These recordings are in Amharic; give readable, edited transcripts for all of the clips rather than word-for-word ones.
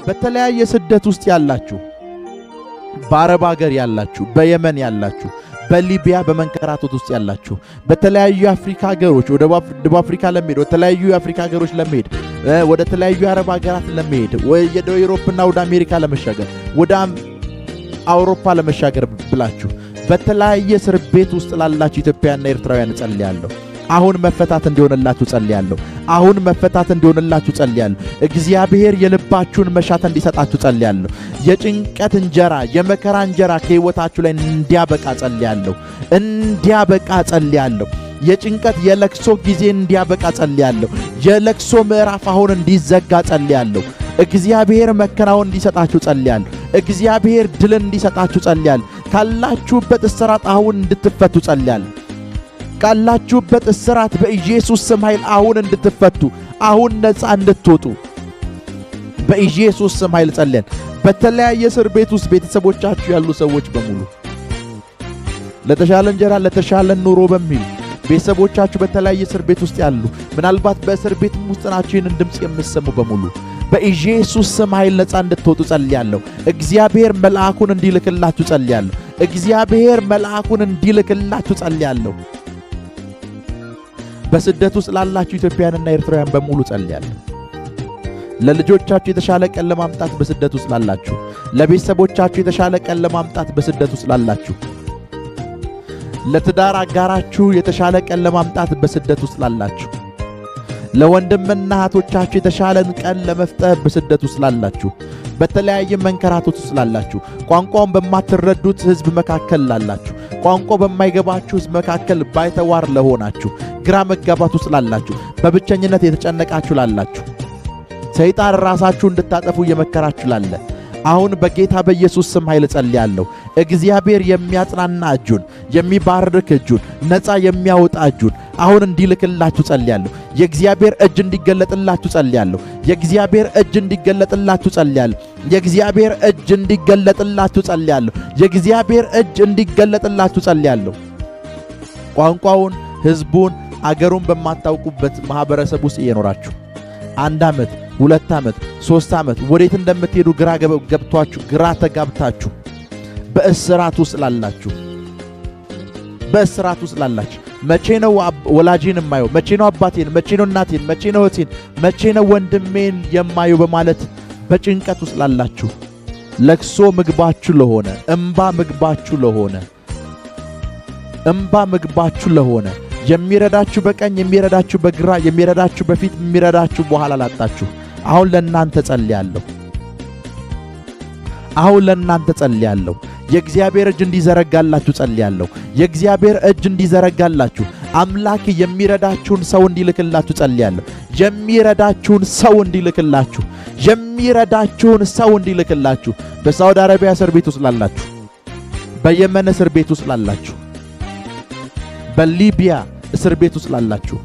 በተለያየ ስደት ውስጥ ያላችሁ፣ በአረብ ሀገር ያላችሁ፣ በየመን ያላችሁ፣ በሊቢያ በመንከራተት ውስጥ ያላችሁ፣ በተለያዩ የአፍሪካ ሀገሮች ወደ ደቡብ አፍሪካ ለመሄድ፣ ወደ ተለያዩ የአፍሪካ ሀገሮች ለመሄድ፣ ወደ ተለያዩ የአረብ ሀገራት ለመሄድ፣ ወደ አውሮፓና ወደ አሜሪካ ለመሻገር፣ ወደ አውሮፓ ለመሻገር ብላችሁ በተለያየ እስር ቤት ውስጥ ላላችሁ ኢትዮጵያና ኤርትራውያን ጸልያለሁ። አሁን መፈታት እንዲሆንላችሁ ጸልያለሁ። አሁን መፈታት እንዲሆንላችሁ ጸልያለሁ። እግዚአብሔር የልባችሁን መሻት እንዲሰጣችሁ ጸልያለሁ። የጭንቀት እንጀራ፣ የመከራ እንጀራ ከሕይወታችሁ ላይ እንዲያበቃ ጸልያለሁ። እንዲያበቃ ጸልያለሁ። የጭንቀት የለቅሶ ጊዜ እንዲያበቃ ጸልያለሁ። የለቅሶ ምዕራፍ አሁን እንዲዘጋ ጸልያለሁ። እግዚአብሔር መከናወን እንዲሰጣችሁ ጸልያለሁ። እግዚአብሔር ድል እንዲሰጣችሁ ጸልያለሁ። ካላችሁበት እስራት አሁን እንድትፈቱ ጸልያለሁ። ካላችሁበት እስራት በኢየሱስ ስም ኃይል አሁን እንድትፈቱ፣ አሁን ነፃ እንድትወጡ በኢየሱስ ስም ኃይል ጸልየን። በተለያየ እስር ቤት ውስጥ ቤተሰቦቻችሁ ያሉ ሰዎች በሙሉ ለተሻለ እንጀራ ለተሻለ ኑሮ በሚል ቤተሰቦቻችሁ በተለያየ እስር ቤት ውስጥ ያሉ፣ ምናልባት በእስር ቤት ውስጥ ናችሁ ይህንን ድምፅ የምትሰሙ በሙሉ በኢየሱስ ስም ኃይል ነፃ እንድትወጡ ጸልያለሁ። እግዚአብሔር መልአኩን እንዲልክላችሁ ጸልያለሁ። እግዚአብሔር መልአኩን እንዲልክላችሁ ጸልያለሁ። በስደት ውስጥ ላላችሁ ኢትዮጵያውያንና ኤርትራውያን በሙሉ ጸልያለሁ። ለልጆቻችሁ የተሻለ ቀን ለማምጣት በስደት ውስጥ ላላችሁ፣ ለቤተሰቦቻችሁ የተሻለ ቀን ለማምጣት በስደት ውስጥ ላላችሁ፣ ለትዳር አጋራችሁ የተሻለ ቀን ለማምጣት በስደት ውስጥ ላላችሁ፣ ለወንድምና እህቶቻችሁ የተሻለን ቀን ለመፍጠር በስደት ውስጥ ላላችሁ፣ በተለያየ መንከራተት ውስጥ ላላችሁ፣ ቋንቋውን በማትረዱት ሕዝብ መካከል ላላችሁ፣ ቋንቋ በማይገባችሁ ሕዝብ መካከል ባይተዋር ለሆናችሁ፣ ግራ መጋባት ውስጥ ላላችሁ፣ በብቸኝነት የተጨነቃችሁ ላላችሁ፣ ሰይጣን ራሳችሁ እንድታጠፉ እየመከራችሁ ላለ አሁን በጌታ በኢየሱስ ስም ኃይል ጸልያለሁ። እግዚአብሔር የሚያጽናና እጁን፣ የሚባርክ እጁን፣ ነፃ የሚያወጣ እጁን አሁን እንዲልክላችሁ ጸልያለሁ። የእግዚአብሔር እጅ እንዲገለጥላችሁ ጸልያለሁ። የእግዚአብሔር እጅ እንዲገለጥላችሁ ጸልያለሁ። የእግዚአብሔር እጅ እንዲገለጥላችሁ ጸልያለሁ። የእግዚአብሔር እጅ እንዲገለጥላችሁ ጸልያለሁ። ቋንቋውን፣ ሕዝቡን፣ አገሩን በማታውቁበት ማህበረሰብ ውስጥ እየኖራችሁ 1 ዓመት 2 ዓመት 3 ዓመት ወዴት እንደምትሄዱ ግራ ገብቷችሁ ግራ ተጋብታችሁ በእስራት ውስጥ ላላችሁ፣ በእስራት ውስጥ ላላችሁ መቼ ነው ወላጄን የማየው? መቼ ነው አባቴን? መቼ ነው እናቴን? መቼ ነው እህቴን? መቼ ነው ወንድሜን የማየው? በማለት በጭንቀት ውስጥ ላላችሁ፣ ለቅሶ ምግባችሁ ለሆነ፣ እንባ ምግባችሁ ለሆነ፣ እንባ ምግባችሁ ለሆነ፣ የሚረዳችሁ በቀኝ የሚረዳችሁ በግራ የሚረዳችሁ በፊት የሚረዳችሁ በኋላ ላጣችሁ አሁን ለእናንተ ጸልያለሁ። አሁን ለእናንተ ጸልያለሁ። የእግዚአብሔር እጅ እንዲዘረጋላችሁ ጸልያለሁ። የእግዚአብሔር እጅ እንዲዘረጋላችሁ፣ አምላክ የሚረዳችሁን ሰው እንዲልክላችሁ ጸልያለሁ። የሚረዳችሁን ሰው እንዲልክላችሁ፣ የሚረዳችሁን ሰው እንዲልክላችሁ። በሳውዲ አረቢያ እስር ቤት ውስጥ ላላችሁ፣ በየመን እስር ቤት ውስጥ ላላችሁ፣ በሊቢያ እስር ቤት ውስጥ ላላችሁ፣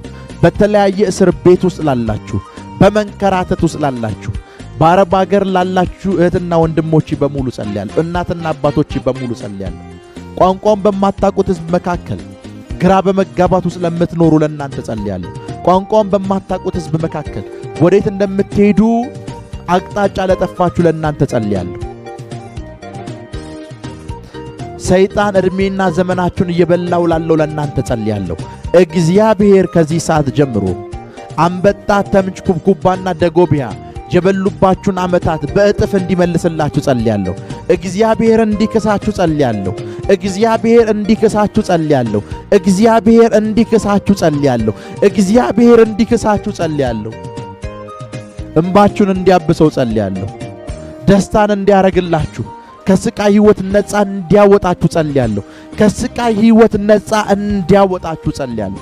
በተለያየ እስር ቤት ውስጥ ላላችሁ፣ በመንከራተት ውስጥ ላላችሁ፣ በአረብ ሀገር ላላችሁ እህትና ወንድሞቼ በሙሉ ጸልያለሁ። እናትና አባቶቼ በሙሉ ጸልያለሁ። ቋንቋውን በማታውቁት ሕዝብ መካከል ግራ በመጋባት ውስጥ ለምትኖሩ ለእናንተ ጸልያለሁ። ቋንቋውን በማታውቁት ሕዝብ መካከል ወዴት እንደምትሄዱ አቅጣጫ ለጠፋችሁ ለእናንተ ጸልያለሁ። ሰይጣን ዕድሜና ዘመናችሁን እየበላው ላለው ለእናንተ ጸልያለሁ። እግዚአብሔር ከዚህ ሰዓት ጀምሮ አንበጣ፣ ተምች፣ ኩብኩባና ደጎቢያ የበሉባችሁን ዓመታት በእጥፍ እንዲመልስላችሁ ጸልያለሁ። እግዚአብሔር እንዲክሳችሁ ጸልያለሁ። እግዚአብሔር እንዲክሳችሁ ጸልያለሁ። እግዚአብሔር እንዲክሳችሁ ጸልያለሁ። እግዚአብሔር እንዲክሳችሁ ጸልያለሁ። እንባችሁን እንዲያብሰው ጸልያለሁ። ደስታን እንዲያረግላችሁ፣ ከስቃይ ሕይወት ነፃ እንዲያወጣችሁ ጸልያለሁ። ከስቃይ ሕይወት ነፃ እንዲያወጣችሁ ጸልያለሁ።